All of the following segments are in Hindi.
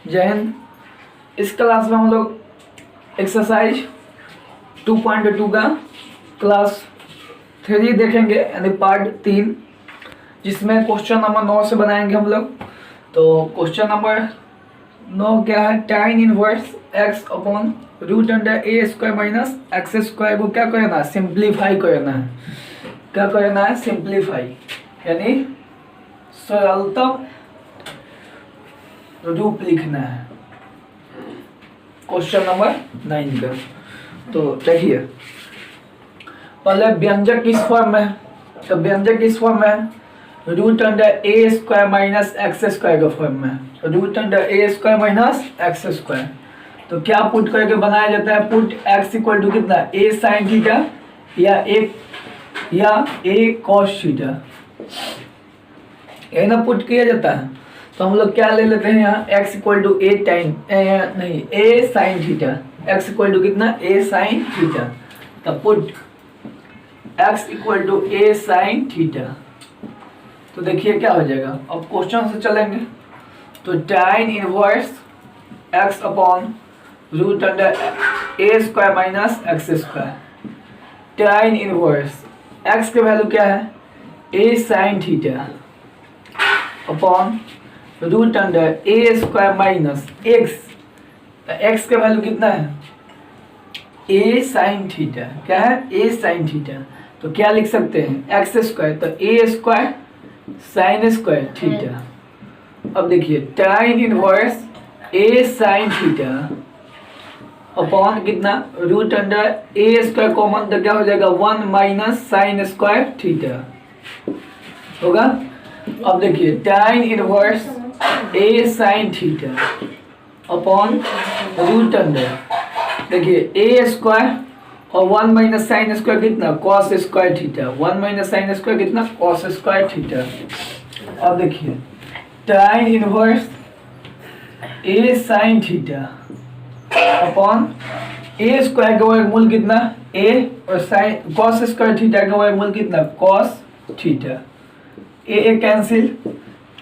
जय हिंद। इस क्लास में हम लोग एक्सरसाइज 2.2 का क्लास 3 देखेंगे, यानी पार्ट 3, जिसमें क्वेश्चन नंबर 9 से बनाएंगे हम लोग। तो क्वेश्चन नंबर 9 क्या है? tan inverse x upon root under a square minus x square को क्या करना है? सिंप्लीफाई करना है। क्या करना है? सिंप्लीफाई, यानी सरलतम रूप लिखना है क्वेश्चन नंबर 9 का। तो देखिए, पहले व्यंजक किस फॉर्म में है? तो व्यंजक किस फॉर्म में है? Root under a square minus x square के फॉर्म में है। Root under a square minus x square, तो क्या पुट करके बनाया जाता है? पुट एक्स इक्वल टू कितना? ए साइन थीटा या ए कॉस थीटा, यही ना पुट किया जाता है। तो हम लोग क्या ले लेते हैं यहाँ? x equal to A tan नहीं a sine theta, x equal to कितना? A sine theta. तो put x equal to a sine theta, तो देखिए क्या हो जाएगा। अब क्वेश्चन से चलेंगे। तो tan inverse x upon root under a square minus x square. tan inverse x की वैल्यू क्या है? A sine theta upon root under a square minus x. X का वैल्यू कितना है? A sine theta. क्या है? A sine theta. तो क्या लिख सकते हैं? एक्स स्क्वायर, तो a square sine square theta. अब देखिए, tan inverse a sine theta upon कितना? Root under a square common, तो क्या हो जाएगा? 1 माइनस साइन स्क्वायर थीटा होगा। अब देखिए, tan inverse a sine theta upon root under, देखिए ए स्क्वायर और 1 माइनस साइन स्क्वायर कितना? Cos square theta. 1 minus sine square कितना? Cos square theta. अब देखिए, tan inverse a sine theta upon a square का वर्गमूल कितना? ए, और साइन कॉस स्क्वायर थीटा का वर्गमूल कितना? Cos theta. A cancel,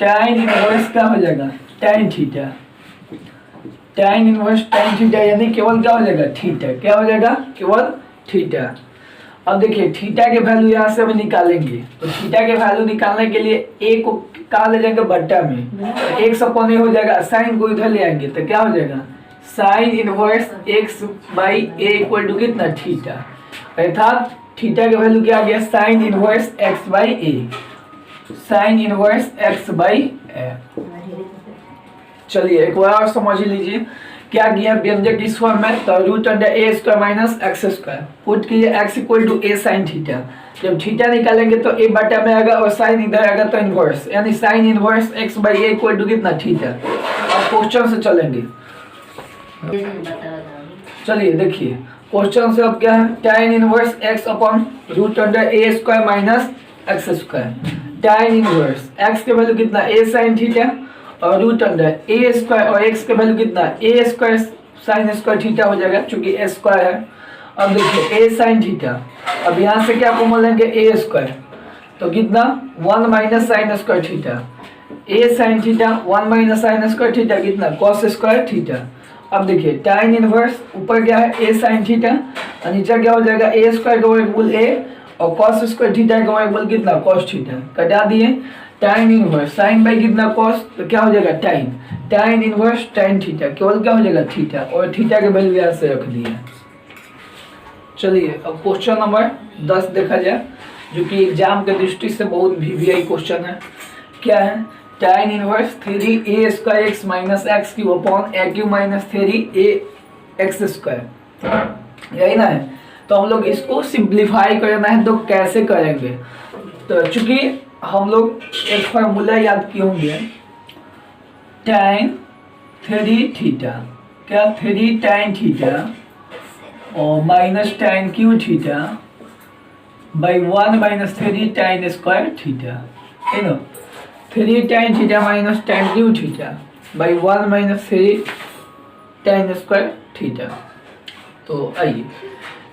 tan inverse क्या हो जाएगा? tan theta. tan inverse tan theta यानी केवल क्या हो जाएगा? थीटा। क्या हो जाएगा? केवल थीटा। अब देखिए, थीटा के वैल्यू यहाँ से हम निकालेंगे। तो थीटा के वैल्यू निकालने के लिए ए को कहाँ ले जाएंगे? बट्टा में। तो एक्स अपॉन ए हो जाएगा, साइन को इधर ले आएंगे तो क्या हो जाएगा? Sine inverse x by A equal to कितना? थीटा। अर्थात थीटा के वैल्यू क्या आ गया? Sine inverse x by a. Sine inverse x by a. चलिए एक बार और समझ लीजिए क्या किया व्यंजक इस फॉर्म में। तो root under a square minus x square put किए x equal to a sine theta. जब थीटा निकालेंगे तो ए बटा में आएगा और साइन इधर आएगा, तो इनवर्स, यानी sine inverse x by A equal to कितना? थीटा। अब क्वेश्चन से चलेंगे। चलिए देखिए, क्वेश्चन से अब क्या है? tan inverse x upon root under a square minus x square. tan inverse x के वैल्यू कितना? a साइन थीटा, और रूट अंडर ए स्क्वायर और x के वैल्यू कितना? a square sine square theta हो जाएगा, क्योंकि a स्क्वायर है। अब देखिए, a साइन थीटा, अब यहाँ से क्या कॉमन लेंगे? a स्क्वायर, तो कितना? 1 minus sine square theta. a sine theta 1 minus sine square theta कितना? Cos square theta. अब देखिए, tan इनवर्स ऊपर क्या है? a साइन थीटा, और नीचे क्या हो जाएगा? a स्क्वायर का वर्गमूल a और cos स्क्वायर थीटा का वर्गमूल कितना? cos theta. कटा दिए, tan इनवर्स साइन बाई कितना? cos, तो क्या हो जाएगा? tan इनवर्स tan थीटा, केवल क्या हो जाएगा? थीटा, और थीटा के वैल्यू यहाँ से रख दिए। चलिए अब क्वेश्चन नंबर 10 देखा जाए, जो कि एग्जाम के दृष्टि से बहुत वीवीआई क्वेश्चन है। क्या है? tan inverse 3a square x minus x cube upon a cube minus 3a x square, यही ना है। तो हम लोग इसको सिंप्लीफाई करना है, तो कैसे करेंगे? तो चूंकि हम लोग एक फार्मूला याद किए होंगे, tan 3 थीटा, क्या? 3 tan थीटा और minus tan Q theta by 1 minus 3 tan square theta, है ना? 3 tan theta minus tan Q theta by 1 minus 3 tan square theta. तो आइए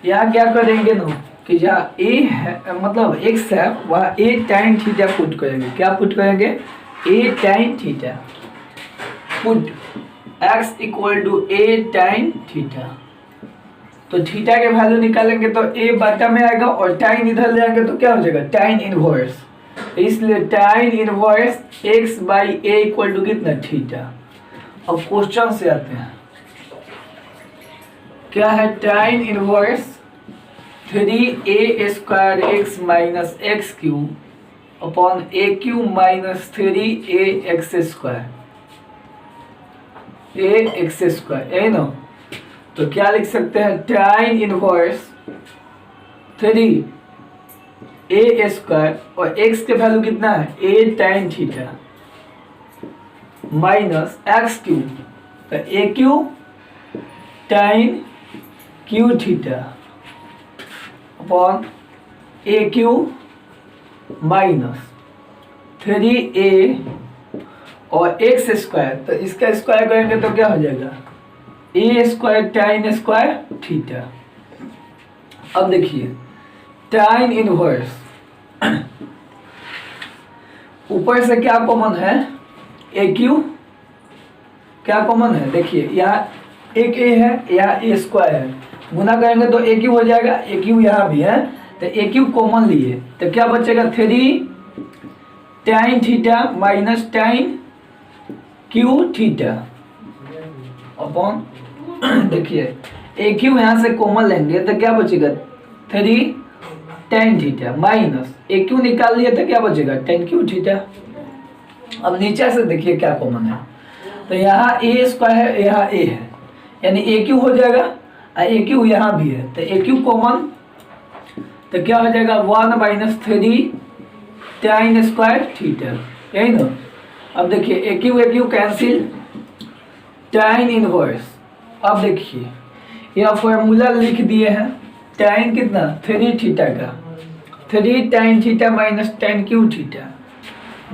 यहाँ क्या करेंगे ना, कि जहाँ ए है मतलब एक्स है, वहाँ ए tan थीटा पुट करेंगे। क्या पुट करेंगे? A tan theta put x equal to A tan theta. तो थीटा के वैल्यू निकालेंगे तो a बटा में आएगा और टाइन इधर ले आएंगे तो क्या हो जाएगा टाइन इनवर्स। इसलिए tan inverse x by A equal to कितना थीटा। अब क्वेश्चन से आते हैं, क्या है tan inverse 3a square x minus x cube upon a cube minus 3a square यही ना। तो क्या लिख सकते हैं टाइन इनवर्स 3a स्क्वायर और x के वैल्यू कितना है a tan theta minus x cube, तो a cube tan cube theta upon a cube minus 3a और एक्स स्क्वायर, तो इसका स्क्वायर करेंगे तो क्या हो जाएगा ए स्क्वायर टाइन स्क्वायर थीटा। अब देखिए टाइन इनवर्स ऊपर से क्या कॉमन है ए क्यू, क्या कॉमन है देखिए यहाँ एक ए है यहाँ ए स्क्वायर है, गुना करेंगे तो ए क्यू हो जाएगा, ए क्यू यहाँ भी है तो ए क्यू कॉमन लिए तो क्या बचेगा 3 टाइन थीटा माइनस टाइन क्यू थीटा अपॉन देखिए ए क्यू यहाँ से कॉमन लेंगे तो क्या बचेगा 3 tan थीटा माइनस ए क्यू निकाल लिया तो क्या बचेगा tan क्यू थीटा। अब नीचे से देखिए क्या कॉमन है, तो यहाँ ए स्क्वायर है यहाँ ए है यानी ए क्यू हो जाएगा और ए क्यू यहाँ भी है तो ए क्यू कॉमन, तो क्या हो जाएगा 1 माइनस 3 tan स्क्वायर थीटा यही ना। अब देखिए ए क्यू कैंसिल टाइन इनवर्स। अब देखिए यह फॉर्मूला लिख दिए हैं टाइन कितना 3 थीटा का 3 टाइन theta minus tan Q theta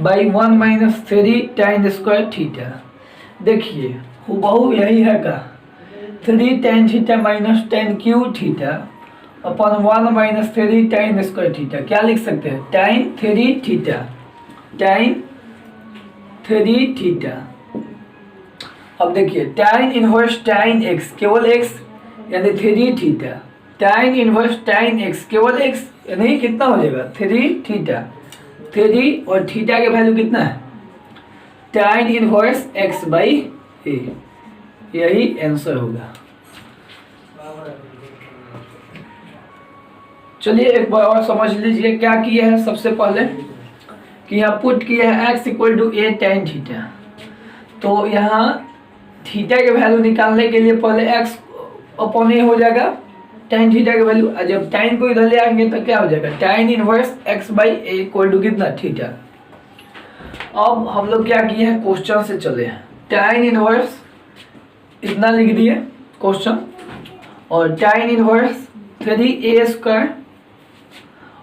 by 1 minus 3 टाइन स्क्वायर थीटा। देखिए हूबहू यही है का 3 tan theta minus tan Q theta upon 1 minus 3 टाइन स्क्वायर थीटा। क्या लिख सकते हैं टाइन 3 थीटा टाइन 3 थीटा। अब देखिए टाइन इनवर्स टाइन एक्स केवल एक्स यानी 3 थीटा, टाइन इनवर्स टाइन एक्स केवल एक्स यानी कितना हो जाएगा 3 थीटा, 3 और थीटा के वैल्यू कितना है टाइन इनवर्स एक्स बाई ए, यही आंसर होगा। चलिए एक बार और समझ लीजिए क्या किया है। सबसे पहले कि यहाँ पुट किया है x equal to A tan theta, तो यहाँ थीटा के वैल्यू निकालने के लिए पहले एक्स अपॉन ए हो जाएगा टाइन थीटा के वैल्यू, और जब टाइन को इधर ले आएंगे तो क्या हो जाएगा tan inverse x by A equal to कितना थीटा। अब हम लोग क्या किए हैं क्वेश्चन से चले हैं, टाइन इनवर्स इतना लिख दिए क्वेश्चन और टाइन इनवर्स 3a स्क्वायर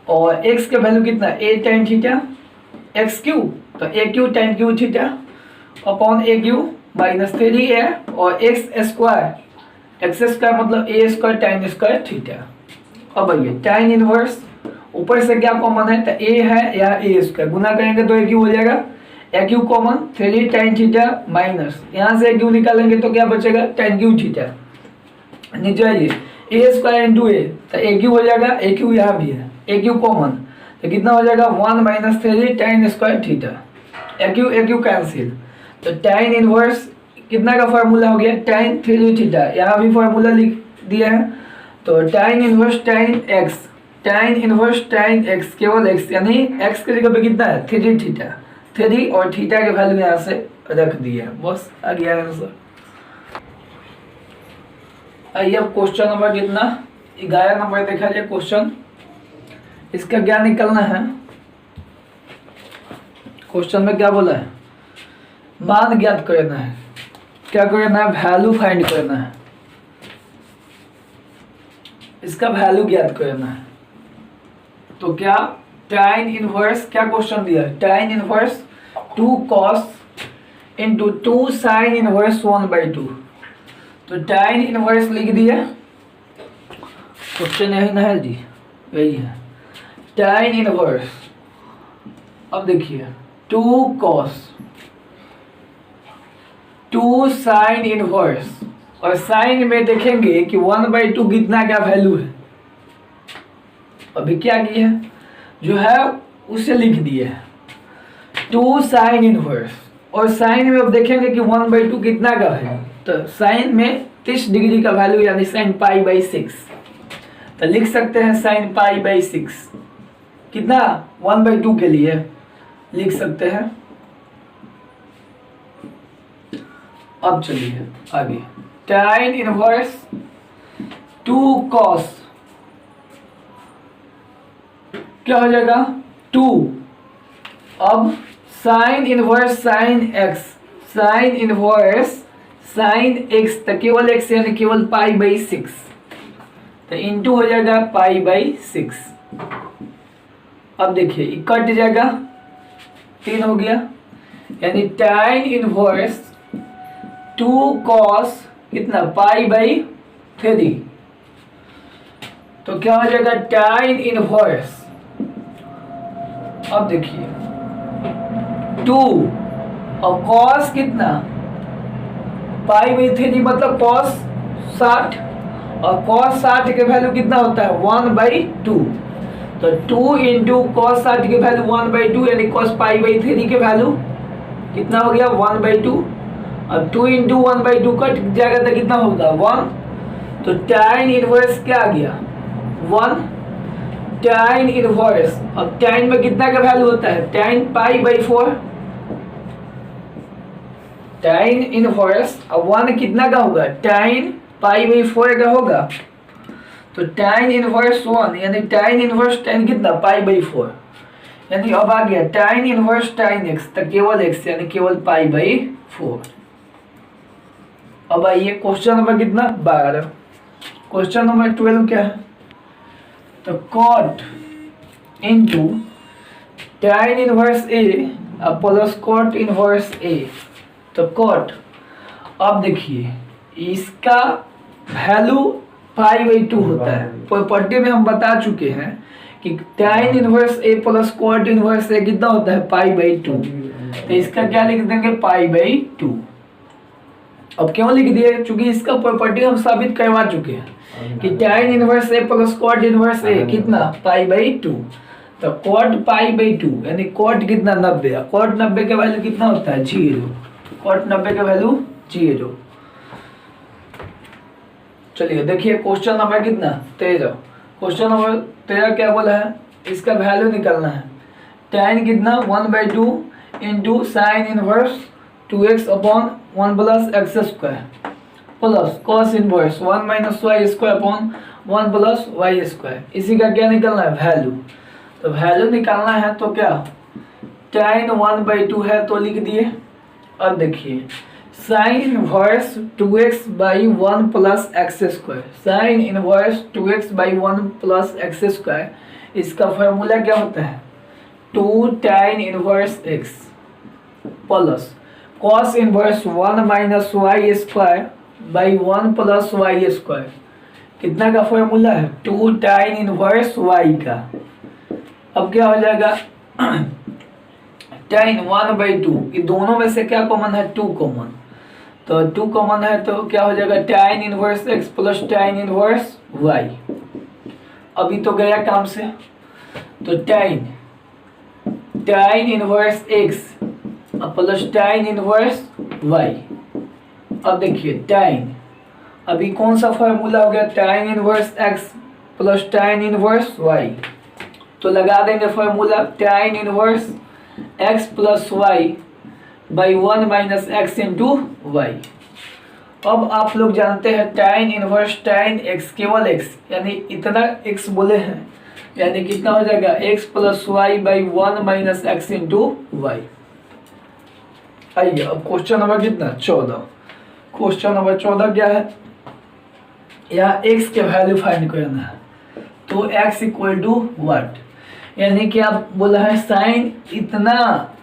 और x के वैल्यू कितना a tan theta x Q, तो ए क्यू टाइन क्यू थीटा अपॉन ए क्यू माइनस 3a और एक्स स्क्वायर मतलब ए स्क्वायर टाइन स्क्वायर थीटा। अब आइए टाइन इनवर्स ऊपर से क्या कॉमन है तो ए है या ए स्क्वायर, गुना करेंगे तो ए क्यू हो जाएगा, ए क्यू कॉमन 3 टाइन थीटा माइनस यहाँ से ए क्यू निकालेंगे तो क्या बचेगा टाइन क्यू थीटा। नीचे आइए ए स्क्वायर इंटू ए तो ए क्यू हो जाएगा, ए क्यू यहाँ भी है ए क्यू कॉमन तो कितना हो जाएगा 1 माइनस 3 टाइन स्क्वायर थीटा, ए क्यू कैंसिल, तो टाइन इनवर्स कितना का फार्मूला हो गया टाइन 3 थीटा, यहाँ भी फार्मूला लिख दिया है तो टाइन इनवर्स टाइन इनवर्स टाइन एक्स केवल एक्स यानी एक्स के जगह पे कितना है 3 थीटा, 3 और थीटा के वैल्यू यहाँ से रख दिया, बस आ गया आंसर। आइए अब क्वेश्चन नंबर कितना 11 नंबर देखा जाए क्वेश्चन, इसका क्या निकलना है। क्वेश्चन में क्या बोला है मान ज्ञात करना है, क्या करना है वैल्यू फाइंड करना है, इसका वैल्यू ज्ञात करना है। तो क्या टाइन इनवर्स क्या क्वेश्चन दिया है tan inverse 2 cos into 2 sine inverse 1/2, तो टाइन इनवर्स लिख दिया क्वेश्चन यही ना है जी, यही है टाइन इनवर्स। अब देखिए 2 कॉस 2 साइन इनवर्स, और साइन में देखेंगे कि 1/2 कितना का वैल्यू है। अभी क्या किया है, जो है उसे लिख दिया है 2 साइन इनवर्स, और साइन में अब देखेंगे कि 1/2 कितना का है, तो साइन में 30 डिग्री का वैल्यू यानी साइन π/6, तो लिख सकते हैं साइन π/6 कितना 1/2 के लिए लिख सकते हैं। अब चलिए आगे, tan इनवर्स 2 cos क्या हो जाएगा 2, अब sine inverse sign x, sign inverse sign x, तो केवल x यानी केवल π/6, तो इंटू हो जाएगा π/6। अब देखिए कट जाएगा, 3 हो गया, यानी tan इनवर्स 2 cos कितना π/3, तो क्या हो जाएगा tan इनवर्स, अब देखिए 2 और cos कितना π/3 मतलब cos 60, और cos 60 के वैल्यू कितना होता है 1/2, तो 2 इंटू cos 60 के वैल्यू 1/2 यानी cos π/3 के वैल्यू कितना हो गया 1/2, और 2 इंटू 1/2 कट जाएगा तो कितना होगा 1, तो tan इनवर्स क्या आ गया 1, tan इनवर्स, अब tan में कितना का वैल्यू होता है tan π/4, tan इनवर्स अब 1 कितना का होगा tan π/4 का होगा, तो tan इनवर्स 1 यानी tan इनवर्स tan कितना π/4, यानी अब आ गया tan इनवर्स tan x, तो केवल x यानी केवल π/4। अब आइए क्वेश्चन नंबर कितना 12, क्वेश्चन नंबर 12 क्या है, तो cot into tan inverse a plus cot inverse a, तो cot, अब देखिए इसका वैल्यू π/2 होता है, प्रॉपर्टी में हम बता चुके हैं कि tan inverse a plus cot inverse a कितना होता है π/2, तो इसका क्या लिख देंगे π/2। अब क्यों लिख दिए, चूंकि इसका प्रॉपर्टी हम साबित करवा चुके हैं कि tan inverse a plus cot inverse a कितना π/2, तो cot π/2 यानी cot कितना 90, cot 90 का वैल्यू कितना होता है 0, cot 90 का वैल्यू 0। चलिए देखिए क्वेश्चन नंबर कितना 13, क्वेश्चन नंबर 13 क्या बोला है, इसका वैल्यू निकालना है, tan कितना 1/2 into sine inverse 2x upon 1 plus X square plus cos inverse 1 minus Y square upon 1 plus Y square, इसी का क्या निकालना है वैल्यू, तो वैल्यू निकालना है तो क्या tan 1/2 है तो लिख दिए। अब देखिए sine inverse 2x by 1 plus X square, sine inverse 2x by 1 plus X square, इसका फॉर्मूला क्या होता है 2 tan inverse x plus cos inverse 1 minus Y square by 1 plus Y square, कितना का फॉर्मूला है 2 tan इनवर्स y का। अब क्या हो जाएगा tan 1/2, ये दोनों में से क्या कॉमन है 2 कॉमन, तो 2 कॉमन है तो क्या हो जाएगा tan inverse x plus tan inverse y, अभी तो गया काम से, तो tan inverse x plus tan inverse y। अब देखिए tan, अभी कौन सा फॉर्मूला हो गया tan inverse x plus tan inverse y, तो लगा देंगे formula tan inverse x plus y by 1 minus X into Y. अब आप लोग जानते हैं tan इनवर्स tan x केवल x यानी इतना x बोले हैं, यानी कितना हो जाएगा x plus Y by 1 minus X into Y. आइए अब क्वेश्चन नंबर कितना 14, क्वेश्चन नंबर 14 क्या है, यहाँ x के वैल्यू फाइंड करना है, तो x इक्वल टू व्हाट, यानी कि आप बोला है साइन इतना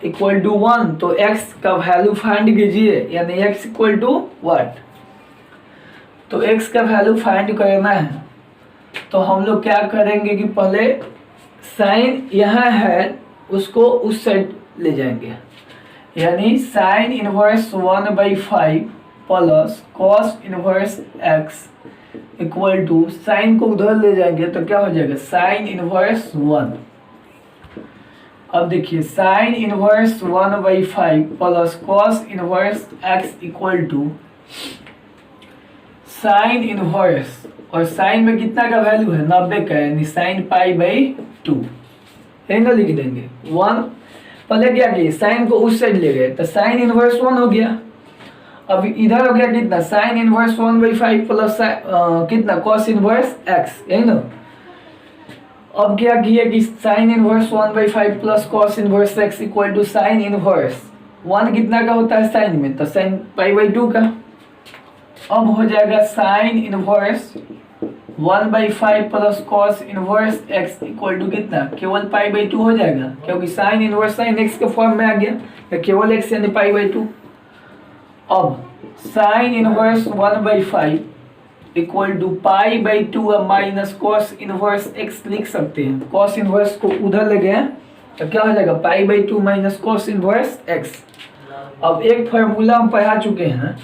इक्वल टू 1, तो x का वैल्यू फाइंड कीजिए, यानी x इक्वल टू व्हाट, तो x का वैल्यू फाइंड करना है, तो हम लोग क्या करेंगे कि पहले साइन यहाँ है उसको उस साइड ले जाएंगे, यानी sine inverse 1/5 plus cos inverse x equal to, sine को उधर ले जाएंगे तो क्या हो जाएगा, साइन इनवर्स 1। अब देखिए sine inverse 1/5 plus cos inverse x equal to sine inverse, और साइन में कितना का वैल्यू है 90 का, यानी साइन π/2 ना लिख देंगे 1। पहले क्या किए, साइन को उस साइड ले गए तो साइन इनवर्स 1 हो गया। अब इधर हो गया कितना, साइन इनवर्स 1/5 प्लस कितना कॉस इनवर्स एक्स, यही ना। अब क्या किया कि sine inverse 1/5 plus cos inverse x equal to sine inverse 1 कितना का होता है साइन में, तो साइन π/2 का। अब हो जाएगा sine inverse 1/5 plus cos inverse x equal to कितना, केवल π/2 हो जाएगा, क्योंकि साइन इनवर्स साइन एक्स के फॉर्म में आ गया, या केवल एक्स यानी π/2। अब sine inverse 1/5 equal to π/2 minus cos inverse x लिख सकते हैं। कॉस इनवर्स को उधर ले गए तो क्या हो जाएगा, π/2 माइनस कॉस इनवर्स एक्स। अब एक फार्मूला हम पढ़ा चुके हैं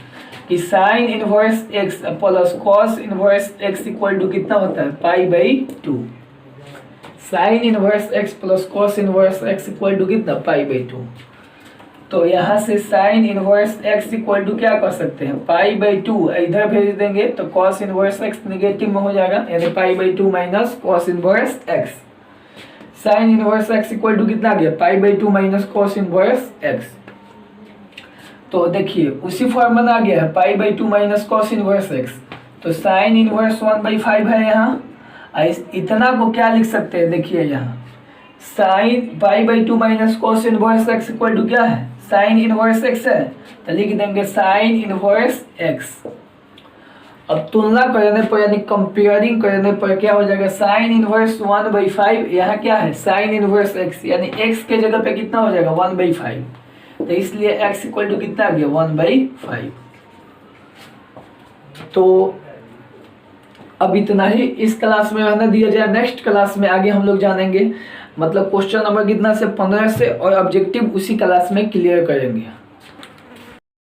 कि sine inverse x plus cos inverse x equal to कितना होता है, π/2। Sine inverse x plus cos inverse x equal to कितना, π/2। तो यहाँ से sine inverse x equal to क्या कर सकते हैं, π/2 इधर भेज देंगे तो कॉस इनवर्स एक्स नेगेटिव में हो जाएगा, यानी π/2 minus cos inverse x. Sine inverse x equal to कितना गया, π/2 माइनस कॉस इनवर्स एक्स। तो देखिए उसी फॉर्मूला आ गया है, π/2 माइनस कॉस इनवर्स एक्स। तो साइन इनवर्स 1/5 है यहाँ, इतना को क्या लिख सकते हैं, देखिए यहाँ sine π/2 minus cos inverse x equal to क्या है, साइन इनवर्स एक्स है, तो लिख देंगे साइन इनवर्स एक्स। अब तुलना करने पर यानी कंपेयरिंग करने पर क्या हो जाएगा, साइन इनवर्स 1/5 यहाँ क्या है, साइन इनवर्स एक्स, यानी एक्स के जगह पे कितना हो जाएगा 1/5, तो इसलिए x इक्वल टू कितना आ गया 1/5। तो अब इतना ही इस क्लास में रहने दिया जाए, नेक्स्ट क्लास में आगे हम लोग जानेंगे, मतलब क्वेश्चन नंबर कितना से 15 से, और ऑब्जेक्टिव उसी क्लास में क्लियर करेंगे।